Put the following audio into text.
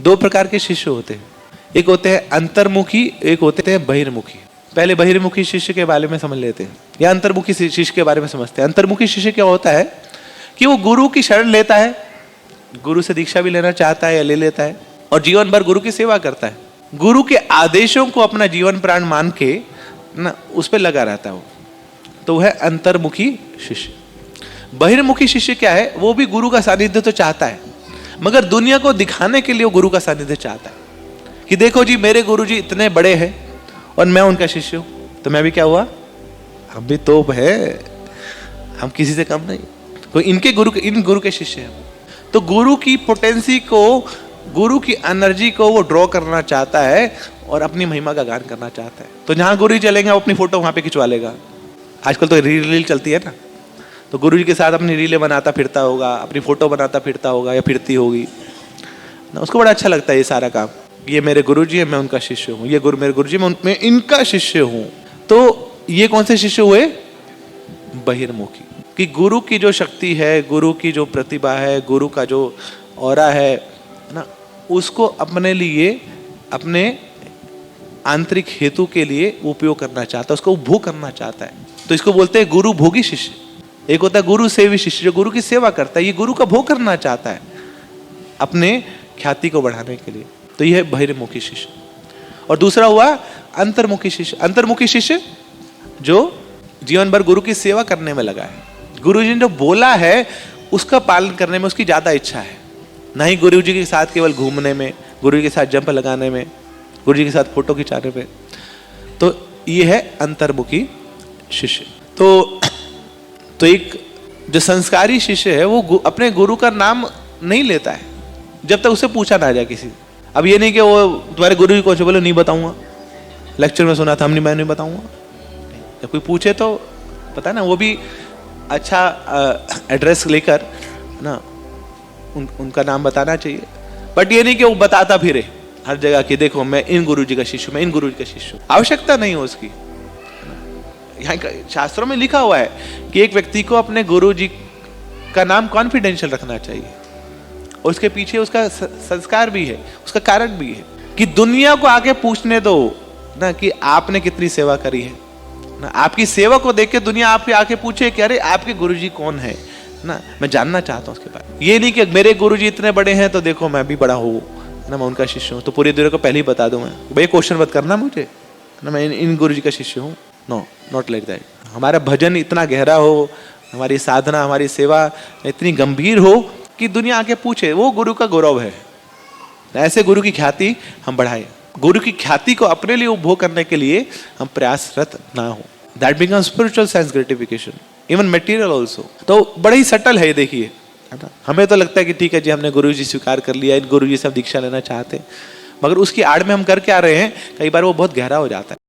दो प्रकार के शिष्य होते हैं, एक होते हैं अंतर्मुखी, एक होते हैं बहिर्मुखी। पहले बहिर्मुखी शिष्य के बारे में समझ लेते हैं या अंतर्मुखी शिष्य के बारे में समझते हैं। अंतर्मुखी शिष्य क्या होता है कि वो गुरु की शरण लेता है, गुरु से दीक्षा भी लेना चाहता है या ले लेता है, और जीवन भर गुरु की सेवा करता है। गुरु के आदेशों को अपना जीवन प्राण मान के ना उस पर लगा रहता है वो, तो वह अंतर्मुखी शिष्य। बहिर्मुखी शिष्य क्या है, वो भी गुरु का सानिध्य तो चाहता है, मगर दुनिया को दिखाने के लिए वो गुरु का सानिध्य चाहता है कि देखो जी मेरे गुरु जी इतने बड़े हैं और मैं उनका शिष्य हूं, तो मैं भी क्या हुआ, हम भी तोप है, हम किसी से कम नहीं, कोई इन गुरु के शिष्य हैं। तो गुरु की पोटेंसी को, गुरु की एनर्जी को वो ड्रॉ करना चाहता है और अपनी महिमा का गान करना चाहता है। तो जहां गुरु जी चलेंगे वो अपनी फोटो वहां पे खिंचवा लेगा। आजकल तो रील चलती है ना, तो गुरु जी के साथ अपनी रीलें बनाता फिरता होगा, अपनी फोटो बनाता फिरता होगा या फिरती होगी ना, उसको बड़ा अच्छा लगता है ये सारा काम। ये मेरे गुरु जी है, मैं उनका शिष्य हूँ, ये मेरे गुरु जी, मैं इनका शिष्य हूँ। तो ये कौन से शिष्य हुए, बहिर्मुखी, कि गुरु की जो शक्ति है, गुरु की जो प्रतिभा है, गुरु का जो ऑरा है ना, उसको अपने लिए, अपने आंतरिक हेतु के लिए उपयोग करना चाहता है, उसको उपभोग करना चाहता है। तो इसको बोलते हैं गुरु भोगी शिष्य। एक होता है गुरु सेवी शिष्य, जो गुरु की सेवा करता है, ये गुरु का भोग करना चाहता है अपने ख्याति को बढ़ाने के लिए, तो यह है बहिर्मुखी शिष्य। और दूसरा हुआ अंतर्मुखी शिष्य। अंतर्मुखी शिष्य जो जीवन भर गुरु की सेवा करने में लगा है, गुरु जी ने जो बोला है उसका पालन करने में उसकी ज्यादा इच्छा है, नहीं गुरु जी के साथ केवल घूमने में, गुरु जी के साथ जंप लगाने में, गुरु जी के साथ फोटो खिंचाने में। तो ये है अंतर्मुखी शिष्य। तो एक जो संस्कारी शिष्य है वो अपने गुरु का नाम नहीं लेता है जब तक उससे पूछा ना जाए किसी। अब ये नहीं कि वो तुम्हारे गुरु जी कौन से, बोले नहीं बताऊंगा, लेक्चर में सुना था, मैं नहीं बताऊंगा। जब कोई पूछे तो पता ना, वो भी अच्छा एड्रेस लेकर ना उनका नाम बताना चाहिए, बट ये नहीं कि वो बताता फिरे हर जगह कि देखो मैं इन गुरु जी का शिष्य, मैं इन गुरु जी का शिष्य हूं। आवश्यकता नहीं हो उसकी। यहाँ शास्त्रों में लिखा हुआ है कि एक व्यक्ति को अपने गुरु जी का नाम कॉन्फिडेंशियल रखना चाहिए, और उसके पीछे उसका संस्कार भी है, उसका कारण भी है कि दुनिया को आके पूछने दो ना कि आपने कितनी सेवा करी है ना, आपकी सेवा को देख के दुनिया आपके आके पूछे कि अरे आपके गुरुजी कौन है ना, मैं जानना चाहता हूँ उसके बारे में। ये नहीं कि मेरे गुरुजी इतने बड़े हैं तो देखो मैं भी बड़ा हूँ ना, मैं उनका शिष्य हूँ, तो पूरी दुनिया को पहले ही बता दूं मैं, भाई क्वेश्चन मत करना मुझे ना, मैं इन गुरुजी का शिष्य हूँ। No, not like that. हमारा भजन इतना गहरा हो, हमारी साधना, हमारी सेवा इतनी गंभीर हो कि दुनिया आके पूछे, वो गुरु का गौरव है। ऐसे गुरु की ख्याति हम बढ़ाएं, गुरु की ख्याति को अपने लिए उपभोग करने के लिए हम प्रयासरत ना हो। That becomes spiritual sense gratification, even material also. तो बड़ा ही सटल है ये, देखिए, है ना। हमें तो लगता है कि ठीक है जी, हमने गुरु जी स्वीकार कर लिया, इन गुरु जी से हम दीक्षा लेना चाहते हैं, मगर उसकी आड़ में हम कर क्या रहे हैं, कई बार वो बहुत गहरा हो जाता है।